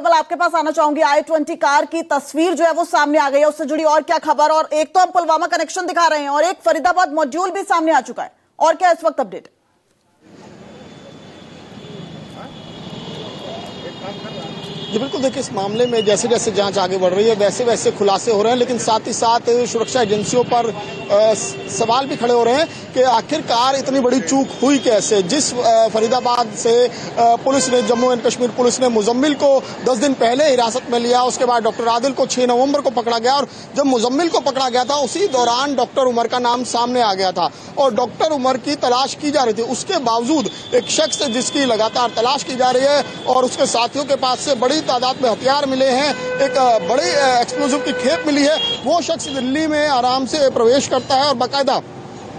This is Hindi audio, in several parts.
विमल आपके पास आना चाहूंगी। i20 कार की तस्वीर जो है वो सामने आ गई है, उससे जुड़ी और क्या खबर? और एक तो हम पुलवामा कनेक्शन दिखा रहे हैं और एक फरीदाबाद मॉड्यूल भी सामने आ चुका है, और क्या इस वक्त अपडेट? जी बिल्कुल, देखिए इस मामले में जैसे जैसे जांच आगे बढ़ रही है वैसे वैसे खुलासे हो रहे हैं, लेकिन साथ ही साथ सुरक्षा एजेंसियों पर सवाल भी खड़े हो रहे हैं कि आखिरकार इतनी बड़ी चूक हुई कैसे। जिस फरीदाबाद से पुलिस ने, जम्मू एंड कश्मीर पुलिस ने मुजम्मिल को 10 दिन पहले हिरासत में लिया, उसके बाद डॉक्टर आदिल को 6 नवंबर को पकड़ा गया, और जब मुजम्मिल को पकड़ा गया था उसी दौरान डॉक्टर उमर का नाम सामने आ गया था और डॉक्टर उमर की तलाश की जा रही थी। उसके बावजूद एक शख्स जिसकी लगातार तलाश की जा रही है और उसके साथियों के पास से बड़ी तादाद में हथियार मिले हैं, एक बड़ी एक्सप्लोजिव की खेप मिली है, वो शख्स दिल्ली में आराम से प्रवेश करता है और बाकायदा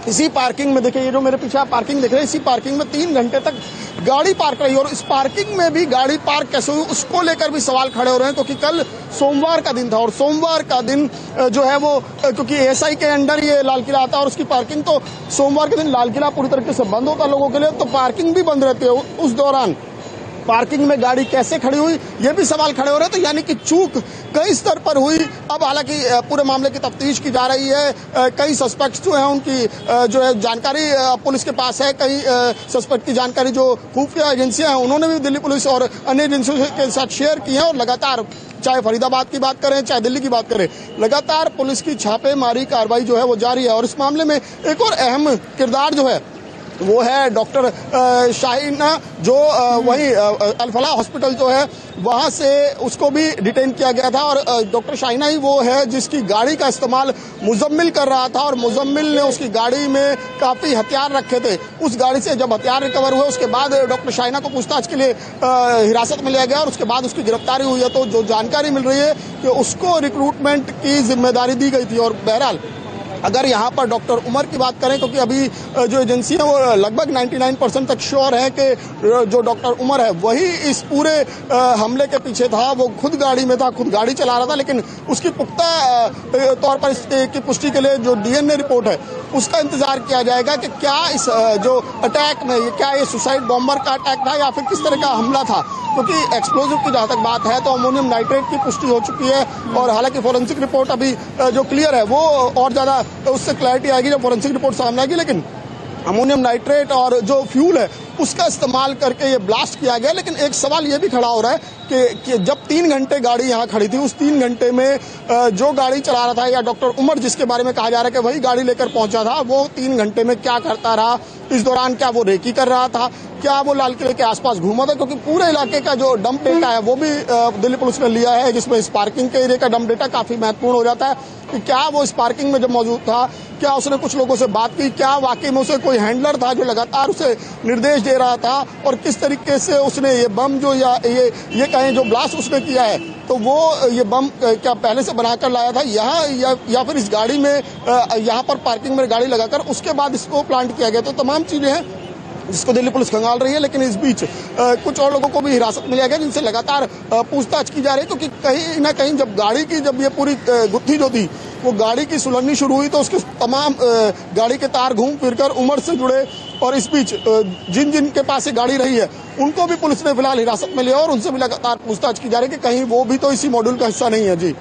इसी पार्किंग में, देखिए ये जो मेरे पीछे आप पार्किंग देख रहे हैं, इसी पार्किंग में 3 घंटे तक गाड़ी पार्क रही और इस पार्किंग में भी गाड़ी पार्क कैसे हुई उसको लेकर भी सवाल खड़े हो रहे हैं, क्योंकि कल सोमवार का दिन था और सोमवार का दिन जो है वो, क्योंकि एएसआई के अंडर ये लाल किला आता है और उसकी पार्किंग, तो सोमवार के दिन लाल किला पूरी तरीके से बंद होता है लोगों के लिए, तो पार्किंग भी बंद रहती है। उस दौरान पार्किंग में गाड़ी कैसे खड़ी हुई ये भी सवाल खड़े हो रहे हैं। तो यानी कि चूक कई स्तर पर हुई। अब हालांकि पूरे मामले की तफ्तीश की जा रही है, कई सस्पेक्ट्स जो हैं उनकी जो है जानकारी पुलिस के पास है, कई सस्पेक्ट की जानकारी जो खुफिया एजेंसियां हैं उन्होंने भी दिल्ली पुलिस और अन्य एजेंसियों के साथ शेयर की है, और लगातार चाहे फरीदाबाद की बात करें चाहे दिल्ली की बात करें, लगातार पुलिस की छापेमारी कार्रवाई जो है वो जारी है। और इस मामले में एक और अहम किरदार जो है वो है डॉक्टर शाहीना, जो वही अल-फलाह हॉस्पिटल जो है वहां से उसको भी डिटेन किया गया था, और डॉक्टर शाहीना ही वो है जिसकी गाड़ी का इस्तेमाल मुजम्मिल कर रहा था और मुजम्मिल ने उसकी गाड़ी में काफी हथियार रखे थे। उस गाड़ी से जब हथियार रिकवर हुए उसके बाद डॉक्टर शाहीना को पूछताछ के लिए हिरासत में लिया गया और उसके बाद उसकी गिरफ्तारी हुई है। तो जो जानकारी मिल रही है कि उसको रिक्रूटमेंट की जिम्मेदारी दी गई थी। और बहरहाल अगर यहाँ पर डॉक्टर उमर की बात करें, क्योंकि अभी जो एजेंसी है वो लगभग 99% तक श्योर है कि जो डॉक्टर उमर है वही इस पूरे हमले के पीछे था, वो खुद गाड़ी में था, खुद गाड़ी चला रहा था, लेकिन उसकी पुख्ता तौर पर इसकी पुष्टि के लिए जो डीएनए रिपोर्ट है उसका इंतजार किया जाएगा कि क्या इस जो अटैक में, क्या ये सुसाइड बॉम्बर का अटैक था या फिर किस तरह का हमला था, क्योंकि एक्सप्लोजिव की जहां तक बात है तो अमोनियम नाइट्रेट की पुष्टि हो चुकी है। और हालांकि फोरेंसिक रिपोर्ट अभी जो क्लियर है वो और ज्यादा उससे क्लैरिटी आएगी जब फोरेंसिक रिपोर्ट सामने आएगी, लेकिन अमोनियम नाइट्रेट और जो फ्यूल है उसका इस्तेमाल करके ये ब्लास्ट किया गया। लेकिन एक सवाल ये भी खड़ा हो रहा है कि जब 3 घंटे गाड़ी यहाँ खड़ी थी, उस 3 घंटे में जो गाड़ी चला रहा था या डॉक्टर उमर जिसके बारे में कहा जा रहा है कि वही गाड़ी लेकर पहुंचा था, वो 3 घंटे में क्या करता रहा? इस दौरान क्या वो रेकी कर रहा था, क्या वो लाल किले के आसपास घूमा था? क्योंकि पूरे इलाके का जो डंप डेटा है वो भी दिल्ली पुलिस ने लिया है, जिसमें इस पार्किंग के एरिया का डंप डेटा काफी महत्वपूर्ण हो जाता है कि क्या वो इस पार्किंग में जब मौजूद था, क्या उसने कुछ लोगों से बात की, क्या वाकई में उसे कोई हैंडलर था जो लगातार उसे निर्देश दे रहा था, और किस तरीके से उसने ये बम जो या ये कहें जो ब्लास्ट उसने किया है तो वो ये बम क्या पहले से बनाकर लाया था यहाँ या फिर इस गाड़ी में यहाँ पर पार्किंग में गाड़ी लगाकर उसके बाद इसको प्लांट किया गया। तो तमाम चीजें हैं जिसको दिल्ली पुलिस खंगाल रही है, लेकिन इस बीच कुछ और लोगों को भी हिरासत में लिया गया जिनसे लगातार पूछताछ की जा रही है, क्योंकि कहीं ना कहीं जब ये पूरी गुत्थी जो थी वो गाड़ी की सुलगनी शुरू हुई तो उसके तमाम गाड़ी के तार घूम फिरकर उमर से जुड़े, और इस बीच जिन के पास ये गाड़ी रही है उनको भी पुलिस ने फिलहाल हिरासत में लिया और उनसे भी लगातार पूछताछ की जा रही है कि कहीं वो भी तो इसी मॉड्यूल का हिस्सा नहीं है। जी।